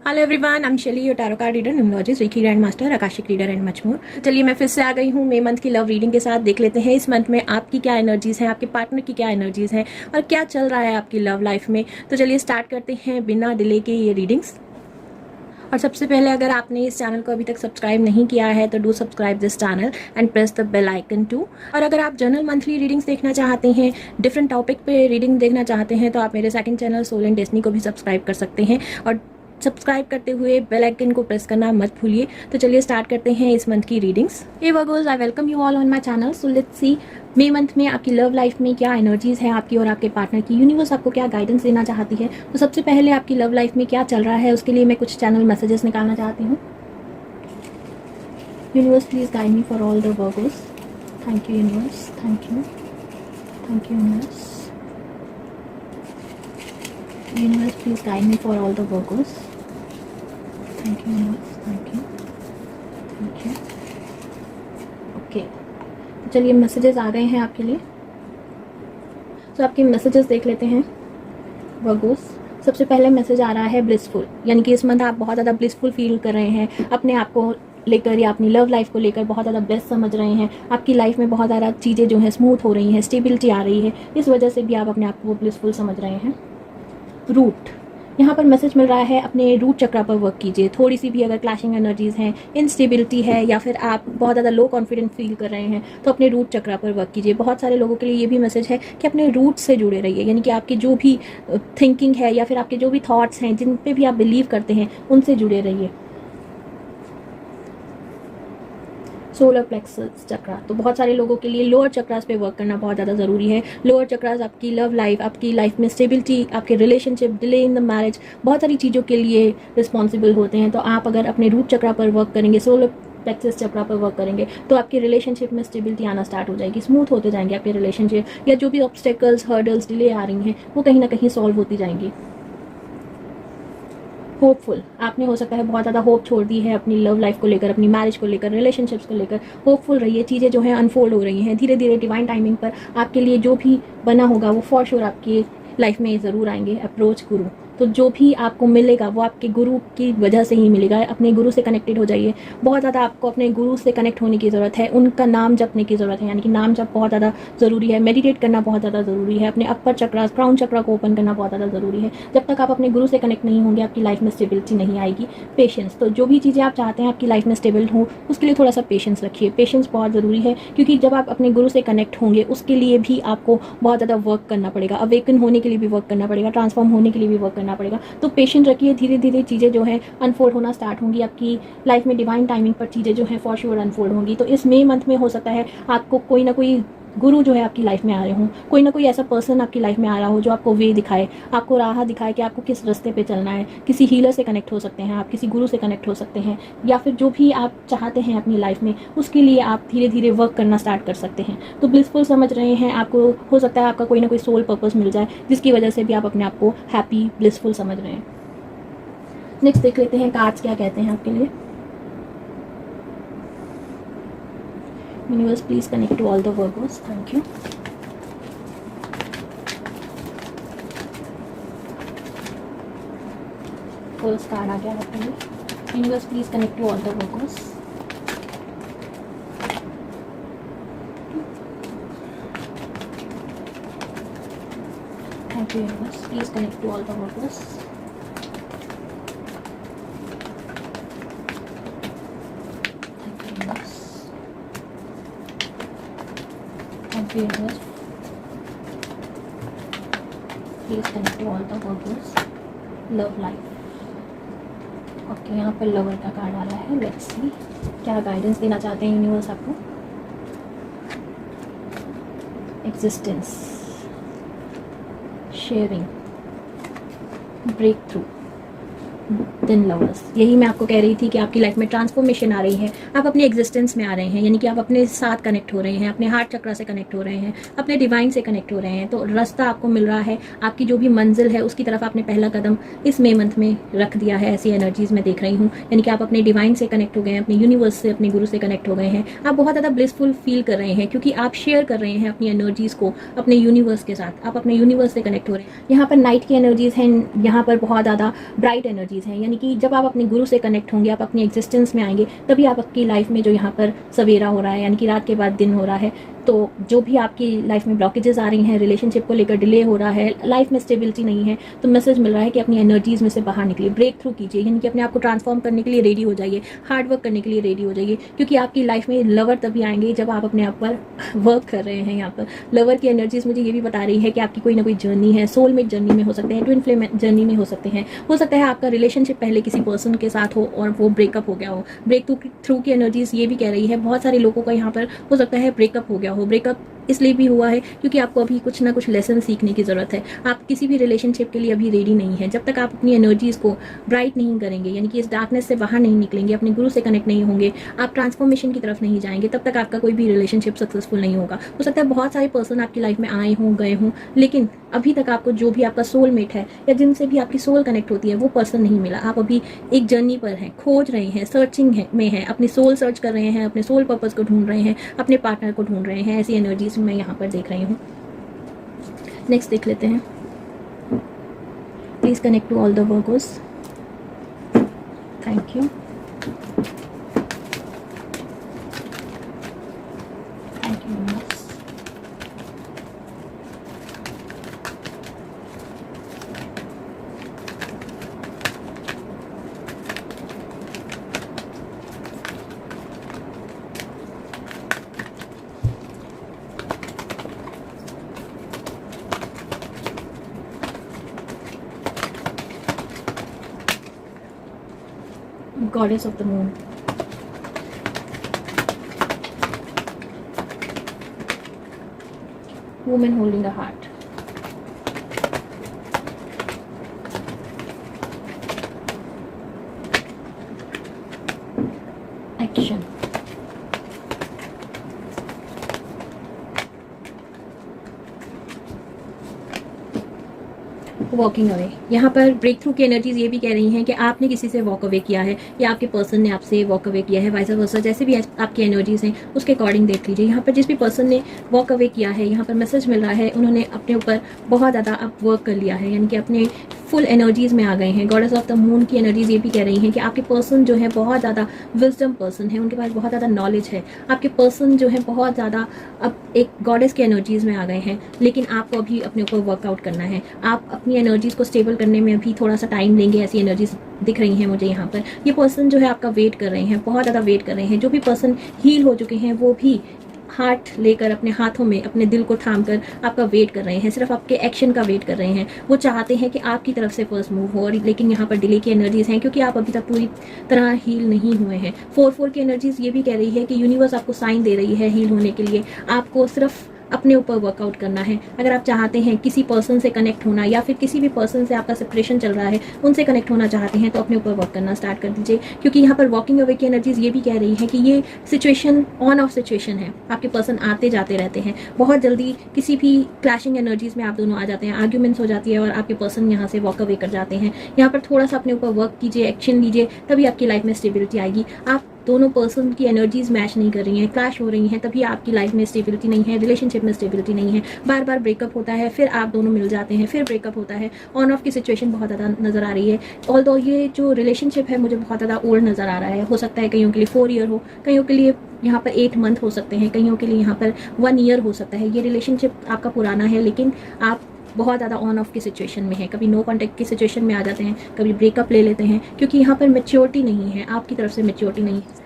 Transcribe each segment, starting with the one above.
Hello everyone, I am Shelly, your tarot card reader, numerologist, reiki grand master, akashic reader and much more. चलिए मैं फिर से आ गई हूँ मई मंथ की लव रीडिंग के साथ। देख लेते हैं इस मंथ में आपकी क्या एनर्जीज हैं, आपके पार्टनर की क्या एनर्जीज हैं और क्या चल रहा है आपकी लव लाइफ में। तो चलिए स्टार्ट करते हैं बिना डिले के ये रीडिंग्स। और सबसे पहले अगर आपने इस चैनल को अभी तक सब्सक्राइब नहीं किया है तो do subscribe this channel and press the bell icon too. और अगर आप जनरल मंथली रीडिंग्स देखना चाहते हैं, डिफरेंट टॉपिक पे रीडिंग देखना चाहते हैं, तो आप मेरे second channel Soul and Destiny को भी सब्सक्राइब कर सकते हैं। और सब्सक्राइब करते हुए बेल आइकन को प्रेस करना मत भूलिए। तो चलिए स्टार्ट करते हैं इस मंथ की readings. Hey Virgos, I welcome you all on my channel. So let's see May month में आपकी लव लाइफ में क्या एनर्जीज है आपकी और आपके पार्टनर की। यूनिवर्स आपको क्या गाइडेंस देना चाहती है। तो सबसे पहले आपकी लव लाइफ में क्या चल रहा है उसके लिए मैं कुछ चैनल मैसेजेस निकालना चाहती हूँ। Universe please guide me for all the Virgos. Thank you universe, thank you, thank you universe. Universe please guide me for all the Virgos. Thank you universe, thank you, thank you. Okay, चलिए messages आ गए हैं आपके लिए। तो आपके messages देख लेते हैं वर्गोस। सबसे पहले मैसेज आ रहा है ब्लिसफुल, यानी कि इस मंथ आप बहुत ज़्यादा ब्लिसफुल फील कर रहे हैं अपने आप को लेकर या अपनी लव लाइफ को लेकर। बहुत ज़्यादा बेस्ट समझ रहे हैं। आपकी लाइफ में बहुत ज़्यादा चीज़ें जो है स्मूथ हो रही हैं, स्टेबिलिटी आ रही है। इस वजह से भी आप अपने आप को ब्लिसफुल समझ रहे हैं। रूट, यहाँ पर मैसेज मिल रहा है अपने रूट चक्रा पर वर्क कीजिए। थोड़ी सी भी अगर क्लैशिंग एनर्जीज हैं, इनस्टेबिलिटी है या फिर आप बहुत ज़्यादा लो कॉन्फिडेंस फील कर रहे हैं तो अपने रूट चक्रा पर वर्क कीजिए। बहुत सारे लोगों के लिए ये भी मैसेज है कि अपने रूट से जुड़े रहिए, यानी कि आपकी जो भी थिंकिंग है या फिर आपके जो भी थॉट्स हैं, जिन पे भी आप बिलीव करते हैं, उनसे जुड़े रहिए। सोलर प्लेक्सस चक्रा, तो बहुत सारे लोगों के लिए लोअर चक्रास पे वर्क करना बहुत ज़्यादा ज़रूरी है। लोअर चक्रास आपकी लव लाइफ, आपकी लाइफ में स्टेबिलिटी, आपके relationship, delay in the marriage, बहुत सारी चीज़ों के लिए रिस्पॉन्सिबल होते हैं। तो आप अगर अपने रूट चक्रा पर वर्क करेंगे, सोलर प्लेक्सस चक्रा पर वर्क करेंगे, तो आपके रिलेशनशिप में स्टेबिलिटी आना स्टार्ट हो जाएगी। स्मूथ होते जाएंगे आपके रिलेशनशिप, या जो भी ऑब्स्टेकल्स, हर्डल्स, डिले आ रही हैं वो कहीं ना कहीं सॉल्व होती जाएंगी। होपफुल, आपने हो सकता है बहुत ज़्यादा होप छोड़ दी है अपनी लव लाइफ को लेकर, अपनी मैरिज को लेकर, रिलेशनशिप्स को लेकर। होपफुल रहिए, चीज़ें जो है अनफोल्ड हो रही हैं धीरे धीरे डिवाइन टाइमिंग पर। आपके लिए जो भी बना होगा वो फॉर श्योर आपकी लाइफ में ज़रूर आएंगे। अप्रोच गुरु, तो जो भी आपको मिलेगा वो आपके गुरु की वजह से ही मिलेगा। अपने गुरु से कनेक्टेड हो जाइए। बहुत ज़्यादा आपको अपने गुरु से कनेक्ट होने की ज़रूरत है, उनका नाम जपने की ज़रूरत है, यानी कि नाम जप बहुत ज़्यादा ज़रूरी है। मेडिटेट करना बहुत ज़्यादा ज़रूरी है। अपने अपर चक्रा, क्राउन चक्रा को ओपन करना बहुत ज़्यादा ज़रूरी है। जब तक आप अपने गुरु से कनेक्ट नहीं होंगे आपकी लाइफ में स्टेबिलिटी नहीं आएगी। पेशेंस, तो जो भी चीज़ें आप चाहते हैं आपकी लाइफ में स्टेबल हो उसके लिए थोड़ा सा पेशेंस रखिए। पेशेंस बहुत ज़रूरी है, क्योंकि जब आप अपने गुरु से कनेक्ट होंगे उसके लिए भी आपको बहुत ज़्यादा वर्क करना पड़ेगा। अवेकन होने के लिए भी वर्क करना पड़ेगा, ट्रांसफॉर्म होने के लिए भी वर्क करना पड़ेगा। तो पेशेंट रखिए, धीरे धीरे चीज़ें जो है अनफोल्ड होना स्टार्ट होंगी। आपकी लाइफ में डिवाइन टाइमिंग पर चीज़ें जो है फॉर श्योर अनफोल्ड होंगी। तो इस मई मंथ में हो सकता है आपको कोई ना कोई गुरु जो है आपकी लाइफ में आ रहे हों, कोई ना कोई ऐसा पर्सन आपकी लाइफ में आ रहा हो जो आपको वे दिखाए, आपको राह दिखाए कि आपको किस रास्ते पे चलना है। किसी हीलर से कनेक्ट हो सकते हैं आप, किसी गुरु से कनेक्ट हो सकते हैं, या फिर जो भी आप चाहते हैं अपनी लाइफ में उसके लिए आप धीरे धीरे वर्क करना स्टार्ट कर सकते हैं। तो ब्लिसफुल समझ रहे हैं आपको, हो सकता है आपका कोई ना कोई सोल पर्पस मिल जाए जिसकी वजह से भी आप अपने आप को हैप्पी, ब्लिसफुल समझ रहे हैं। नेक्स्ट देख लेते हैं कार्ड्स क्या कहते हैं आपके लिए। Universe please connect to all the Virgos. Thank you. First card आ गया आपके लिए। Universe please connect to all the Virgos. Thank you universe, please connect to all the Virgos. Universe, please connect to all the Virgos. Love life. Okay, यहाँ पर lover का card वाला है। Let's see क्या गाइडेंस देना चाहते हैं universe आपको। Existence, sharing, breakthrough, then lovers. यही मैं आपको कह रही थी कि आपकी लाइफ में ट्रांसफॉर्मेशन आ रही है। आप अपने एग्जिस्टेंस में आ रहे हैं, यानी कि आप अपने साथ कनेक्ट हो रहे हैं, अपने हार्ट चक्रा से कनेक्ट हो रहे हैं, अपने डिवाइन से कनेक्ट हो रहे हैं। तो रास्ता आपको मिल रहा है, आपकी जो भी मंजिल है उसकी तरफ आपने पहला कदम इस मई मंथ में रख दिया है। ऐसी एनर्जीज मैं देख रही हूँ, यानी कि आप अपने डिवाइन से कनेक्ट हो गए हैं, अपने यूनिवर्स से, अपने गुरु से कनेक्ट हो गए हैं। आप बहुत ज़्यादा ब्लिसफुल फील कर रहे हैं क्योंकि आप शेयर कर रहे हैं अपनी एनर्जीज को अपने यूनिवर्स के साथ। आप अपने यूनिवर्स से कनेक्ट हो रहे हैं। यहाँ पर नाइट की एनर्जीज हैं, यहाँ पर बहुत ज़्यादा ब्राइट एनर्जी एनर्जीज़ हैं, यानी कि जब आप अपने गुरु से कनेक्ट होंगे, आप अपनी एग्जिस्टेंस में आएंगे, तभी आप आपकी लाइफ में जो यहाँ पर सवेरा हो रहा है, यानी कि रात के बाद दिन हो रहा है, तो जो भी आपकी लाइफ में ब्लॉकेजेस आ रही हैं, रिलेशनशिप को लेकर डिले हो रहा है, लाइफ में स्टेबिलिटी नहीं है, तो मैसेज मिल रहा है कि अपनी एनर्जीज़ में से बाहर निकलिए, ब्रेक थ्रू कीजिए, यानी कि अपने आप को ट्रांसफॉर्म करने के लिए रेडी हो जाइए, हार्ड वर्क करने के लिए रेडी हो जाइए, क्योंकि आपकी लाइफ में लवर तभी आएंगे जब आप अपने आप पर वर्क कर रहे हैं। यहाँ पर लवर की एनर्जीज मुझे ये भी बता रही है कि आपकी कोई ना कोई जर्नी है, सोलमेट जर्नी में हो सकते हैं, ट्विन फ्लेम जर्नी में हो सकते हैं, हो सकता है आपका रिलेशनशिप पहले किसी पर्सन के साथ हो और वो ब्रेकअप हो गया हो। ब्रेक थ्रू की एनर्जीज ये भी कह रही है, बहुत सारे लोगों का यहाँ पर हो सकता है ब्रेकअप हो गया हो। ब्रेकअप इसलिए भी हुआ है क्योंकि आपको अभी कुछ ना कुछ लेसन सीखने की ज़रूरत है। आप किसी भी रिलेशनशिप के लिए अभी रेडी नहीं है। जब तक आप अपनी एनर्जीज़ को ब्राइट नहीं करेंगे, यानी कि इस डार्कनेस से बाहर नहीं निकलेंगे, अपने गुरु से कनेक्ट नहीं होंगे, आप ट्रांसफॉर्मेशन की तरफ नहीं जाएंगे, तब तक आपका कोई भी रिलेशनशिप सक्सेसफुल नहीं होगा। हो सकता है बहुत सारे पर्सन आपकी लाइफ में आए हों, गए हों, लेकिन अभी तक आपको जो भी आपका सोलमेट है या जिनसे भी आपकी सोल कनेक्ट होती है वो पर्सन नहीं मिला। आप अभी एक जर्नी पर हैं, खोज रहे हैं, सर्चिंग में हैं, अपनी सोल सर्च कर रहे हैं, अपने सोल पर्पस को ढूंढ रहे हैं, अपने पार्टनर को ढूंढ रहे हैं। ऐसी एनर्जीज मैं यहाँ पर देख रही हूँ। नेक्स्ट देख लेते हैं। Please connect to all the Virgos. Thank you, thank you very much. Goddess of the moon. Woman holding a heart. Action. Walking away. यहाँ पर ब्रेक थ्रू की एनर्जीज ये भी कह रही हैं कि आपने किसी से वॉक अवे किया है या आपके पर्सन ने आपसे वॉक अवे किया है, वाइस वर्सा, जैसे भी आपकी एनर्जीज हैं उसके अकॉर्डिंग देख लीजिए। यहाँ पर जिस भी पर्सन ने वॉक अवे किया है, यहाँ पर मैसेज मिल रहा है उन्होंने अपने ऊपर बहुत ज़्यादा अप वर्क कर लिया है, यानी कि अपने फुल एनर्जीज में आ गए हैं। गॉडेस ऑफ द मून की एनर्जीज ये भी कह रही हैं कि आपके पर्सन जो है बहुत ज़्यादा विजडम पर्सन है, उनके पास बहुत ज़्यादा नॉलेज है। आपके पर्सन जो है बहुत ज़्यादा अब एक गॉडेस के एनर्जीज में आ गए हैं, लेकिन आपको अभी अपने ऊपर वर्कआउट करना है। आप अपनी एनर्जीज को स्टेबल करने में अभी थोड़ा सा टाइम लेंगे, ऐसी एनर्जीज दिख रही हैं मुझे यहाँ पर। ये पर्सन जो है आपका वेट कर रहे हैं, बहुत ज़्यादा वेट कर रहे हैं। जो भी पर्सन हील हो चुके हैं वो भी हार्ट लेकर अपने हाथों में अपने दिल को थाम कर आपका वेट कर रहे हैं, सिर्फ आपके एक्शन का वेट कर रहे हैं। वो चाहते हैं कि आपकी तरफ से फर्स्ट मूव हो, और लेकिन यहाँ पर डिले की एनर्जीज हैं क्योंकि आप अभी तक पूरी तरह हील नहीं हुए हैं। 4-4 की एनर्जीज ये भी कह रही है कि यूनिवर्स आपको साइन दे रही है हील होने के लिए। आपको सिर्फ अपने ऊपर वर्कआउट करना है। अगर आप चाहते हैं किसी पर्सन से कनेक्ट होना या फिर किसी भी पर्सन से आपका सेपरेशन चल रहा है उनसे कनेक्ट होना चाहते हैं, तो अपने ऊपर वर्क करना स्टार्ट कर दीजिए, क्योंकि यहाँ पर वॉकिंग अवे की एनर्जीज ये भी कह रही है कि ये सिचुएशन ऑन ऑफ सिचुएशन है। आपके पर्सन आते जाते रहते हैं, बहुत जल्दी किसी भी क्लैशिंग एनर्जीज में आप दोनों आ जाते हैं, आर्ग्यूमेंट्स हो जाती है और आपके पर्सन यहाँ से वॉक अवे कर जाते हैं। यहाँ पर थोड़ा सा अपने ऊपर वर्क कीजिए, एक्शन लीजिए, तभी आपकी लाइफ में स्टेबिलिटी आएगी। आप दोनों पर्सन की एनर्जीज मैच नहीं कर रही हैं, क्लैश हो रही हैं, तभी आपकी लाइफ में स्टेबिलिटी नहीं है, रिलेशनशिप में स्टेबिलिटी नहीं है। बार बार ब्रेकअप होता है, फिर आप दोनों मिल जाते हैं, फिर ब्रेकअप होता है। ऑन ऑफ की सिचुएशन बहुत ज़्यादा नज़र आ रही है। ऑल्दो ये जो रिलेशनशिप है मुझे बहुत ज़्यादा ओल्ड नज़र आ रहा है। हो सकता है कईयों के लिए 4 ईयर हो, कईयों के लिए यहाँ पर 8 मंथ हो सकते हैं, कईयों के लिए यहाँ पर 1 ईयर हो सकता है। ये रिलेशनशिप आपका पुराना है, लेकिन आप बहुत ज़्यादा ऑन ऑफ की सिचुएशन में है। कभी नो कॉन्टैक्ट की सिचुएशन में आ जाते हैं, कभी ब्रेकअप ले लेते हैं, क्योंकि यहाँ पर मैच्योरिटी नहीं है, आपकी तरफ से मैच्योरिटी नहीं है।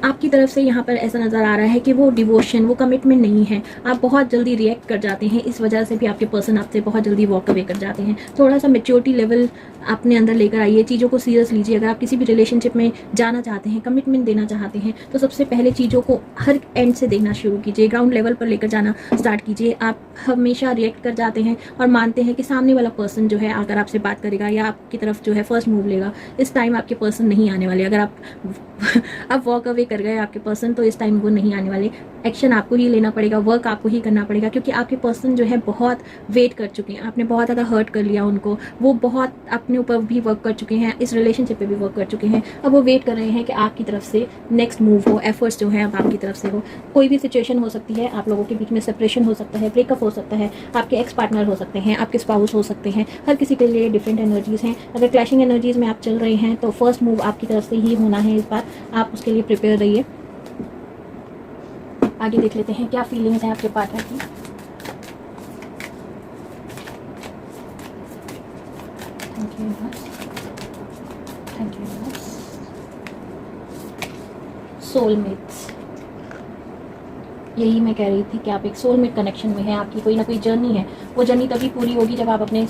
आपकी तरफ से यहाँ पर ऐसा नज़र आ रहा है कि वो डिवोशन, वो कमिटमेंट नहीं है। आप बहुत जल्दी रिएक्ट कर जाते हैं, इस वजह से भी आपके पर्सन आपसे बहुत जल्दी वॉक अवे कर जाते हैं। थोड़ा सा मैच्योरिटी लेवल अपने अंदर लेकर आइए, चीज़ों को सीरियस लीजिए। अगर आप किसी भी रिलेशनशिप में जाना चाहते हैं, कमिटमेंट देना चाहते हैं, तो सबसे पहले चीज़ों को हर एंड से देखना शुरू कीजिए, ग्राउंड लेवल पर लेकर जाना स्टार्ट कीजिए। आप हमेशा रिएक्ट कर जाते हैं और मानते हैं कि सामने वाला पर्सन जो है आकर आपसे बात करेगा या आपकी तरफ जो है फर्स्ट मूव लेगा। इस टाइम आपके पर्सन नहीं आने वाले। अगर आप अब वॉक अवे कर गए आपके पर्सन, तो इस टाइम वो नहीं आने वाले। एक्शन आपको ही लेना पड़ेगा, वर्क आपको ही करना पड़ेगा, क्योंकि आपके पर्सन जो है बहुत वेट कर चुके हैं, आपने बहुत ज़्यादा हर्ट कर लिया उनको, वो बहुत अपने ऊपर भी वर्क कर चुके हैं, इस रिलेशनशिप पे भी वर्क कर चुके हैं। अब वो वेट कर रहे हैं कि आपकी तरफ से नेक्स्ट मूव हो, एफर्ट्स जो है अब आपकी तरफ से हो। कोई भी सिचुएशन हो सकती है, आप लोगों के बीच में सेपरेशन हो सकता है, ब्रेकअप हो सकता है, आपके एक्स पार्टनर हो सकते हैं, आपके स्पाउस हो सकते हैं, हर किसी के लिए डिफरेंट एनर्जीज़ हैं। अगर क्लैशिंग एनर्जीज़ में आप चल रहे हैं तो फर्स्ट मूव आपकी तरफ से ही होना है इस बार, आप उसके लिए प्रिपेयर रहिए। आगे देख लेते हैं क्या फीलिंग्स हैं आपके पार्टनर की। Thank you, thank you. Soulmates, यही मैं कह रही थी कि आप एक सोलमेट कनेक्शन में हैं, आपकी कोई ना कोई जर्नी है। वो जर्नी तभी पूरी होगी जब आप अपने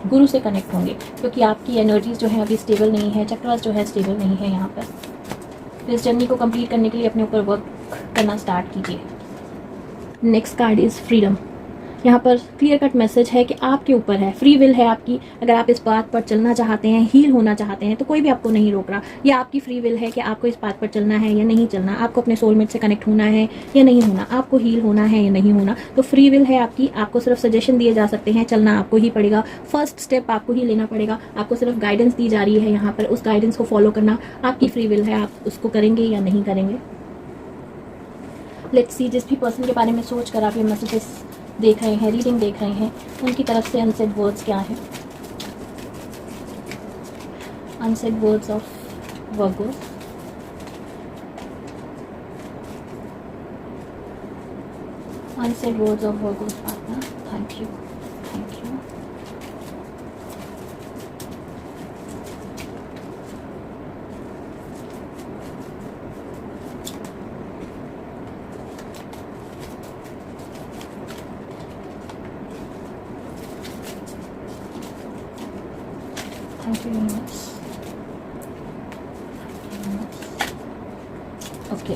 गुरु से कनेक्ट होंगे, क्योंकि आपकी एनर्जीज जो है अभी स्टेबल नहीं है, चक्रास जो है स्टेबल नहीं है यहाँ पर। इस जर्नी को कंप्लीट करने के लिए अपने ऊपर वर्क करना स्टार्ट कीजिए। Next card is freedom. यहाँ पर क्लियर कट मैसेज है कि आपके ऊपर है, फ्री विल है आपकी। अगर आप इस बात पर चलना चाहते हैं, हील होना चाहते हैं, तो कोई भी आपको नहीं रोक रहा। ये आपकी फ्री विल है कि आपको इस बात पर चलना है या नहीं चलना, आपको अपने सोलमेट से कनेक्ट होना है या नहीं होना, आपको हील होना है या नहीं होना। तो फ्री विल है आपकी, आपको सिर्फ सजेशन दिए जा सकते हैं, चलना आपको ही पड़ेगा। फर्स्ट स्टेप आपको ही लेना पड़ेगा, आपको सिर्फ गाइडेंस दी जा रही है यहाँ पर, उस गाइडेंस को फॉलो करना आपकी फ्री विल है, आप उसको करेंगे या नहीं करेंगे। लेट्स सी, जिस भी पर्सन के बारे में सोच कर आप ये मैसेजेस देख रहे हैं, रीडिंग देख रहे हैं, उनकी तरफ से अनसेड वर्ड्स क्या है। Unsaid words of Virgo. Unsaid words of Virgo's partner. Thank you, thank you. Okay,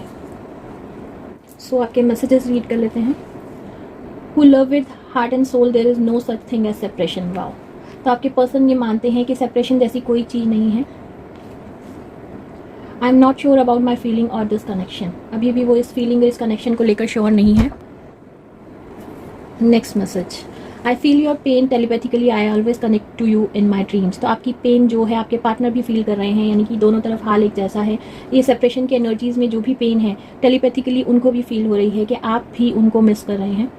so आपके मैसेजेस रीड कर लेते हैं। Who love with heart and soul, there is no such thing as separation. Wow, तो आपके person ये मानते हैं कि सेपरेशन जैसी कोई चीज़ नहीं है। I am not sure about my feeling और दिस कनेक्शन। अभी भी वो इस फीलिंग और इस कनेक्शन को लेकर श्योर नहीं है। Next message, I feel your pain telepathically, I always connect to you in my dreams. तो आपकी पेन जो है आपके पार्टनर भी फील कर रहे हैं, यानी कि दोनों तरफ हाल एक जैसा है। ये सेपरेशन की एनर्जीज में जो भी पेन है टेलीपैथिकली उनको भी फील हो रही है कि आप भी उनको मिस कर रहे हैं।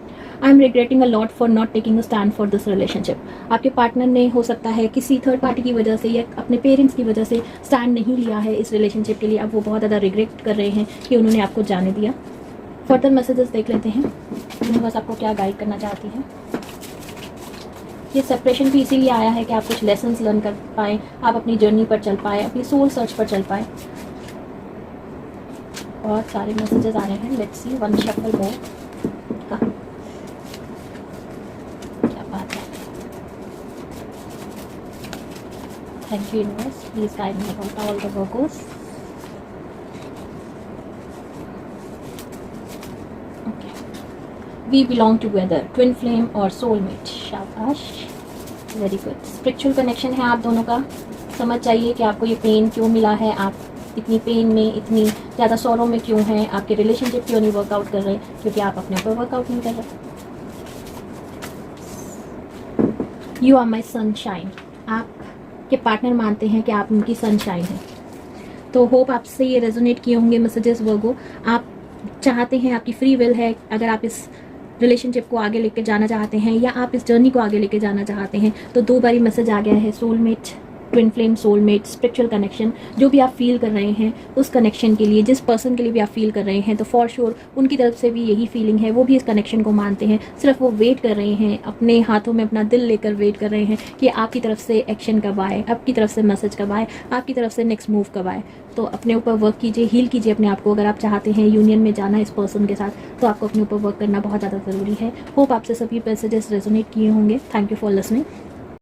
I am regretting a lot for not taking a stand for this relationship. आपके पार्टनर ने हो सकता है किसी थर्ड पार्टी की वजह से या अपने पेरेंट्स की वजह से स्टैंड नहीं लिया है इस रिलेशनशिप के लिए। अब वो बहुत ज़्यादा रिग्रेट कर रहे हैं कि उन्होंने आपको जाने दिया। फर्दर मैसेजेस देख लेते हैं, यूनिवर्स आपको क्या गाइड करना चाहती है। ये सेपरेशन भी इसीलिए आया है कि आप कुछ लेसन्स लर्न कर पाएँ, आप अपनी जर्नी पर चल पाएँ, अपनी सोल सर्च पर चल पाएँ। बहुत सारे मैसेजेस आ रहे हैं, let's see, one shuffle more. क्या बात है। Thank you universe, please guide me about all the Virgos. We belong together, twin flame और सोलमेट। शाबाश, वेरी गुड। स्पिरिचुअल कनेक्शन है आप दोनों का। समझ जाइए कि आपको ये पेन क्यों मिला है, आप इतनी पेन में, इतनी ज़्यादा सॉरो में क्यों हैं, आपके रिलेशनशिप क्यों नहीं वर्कआउट कर रहे, क्योंकि आप अपने ऊपर वर्कआउट नहीं कर रहे। You are my sunshine. आपके पार्टनर मानते हैं कि आप उनकी सनशाइन हैं। तो होप आपसे ये रेजोनेट किए होंगे मैसेजेस वर्गो। आप चाहते हैं, आपकी फ्री विल है, अगर आप इस रिलेशनशिप को आगे लेके जाना चाहते हैं या आप इस जर्नी को आगे लेके जाना चाहते हैं, तो 2 बारी मैसेज आ गया है, soulmate, twin flame, soulmate, spiritual connection. जो भी आप फील कर रहे हैं उस कनेक्शन के लिए, जिस पर्सन के लिए भी आप फील कर रहे हैं, तो फॉर श्योर उनकी तरफ से भी यही फीलिंग है। वो भी इस कनेक्शन को मानते हैं, सिर्फ वो वेट कर रहे हैं, अपने हाथों में अपना दिल लेकर वेट कर रहे हैं कि आपकी तरफ से एक्शन कब आए, आपकी तरफ से मैसेज कब आए, आपकी तरफ से नेक्स्ट मूव कब आए। तो अपने ऊपर वर्क कीजिए, हील कीजिए अपने आप को। अगर आप चाहते हैं यूनियन में जाना इस पर्सन के साथ, तो आपको अपने ऊपर वर्क करना बहुत ज़्यादा ज़रूरी है। होप आपसे सभी मैसेजेस रेजोनेट किए होंगे। Thank you for listening.